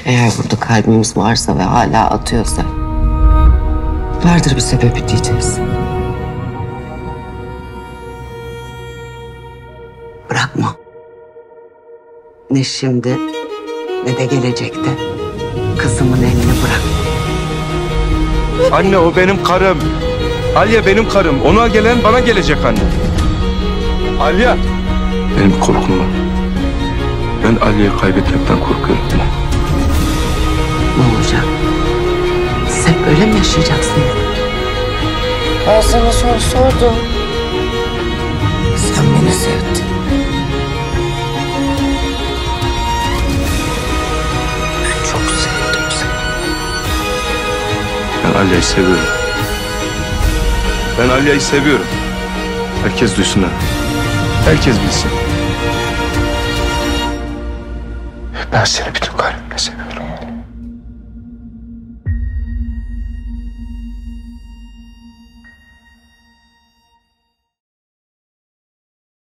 Eğer burada kalbimiz varsa ve hala atıyorsa vardır bir sebebi diyeceğiz. Bırakma. Ne şimdi ne de gelecekte kızımın elini bırakma. Anne o benim karım. Alya benim karım. Ona gelen bana gelecek anne. Alya. Benim korkum var. Ben Alya'yı kaybetmekten korkuyorum. Ne olacak? Siz hep böyle mi yaşayacaksınız? Ben sana soru sordum. Sen beni sevdin. Ben çok sevdim seni. Ben Alya'yı seviyorum. Ben Alya'yı seviyorum. Herkes duysun ha. Herkes bilsin. Ben seni bütün kalbimle seviyorum.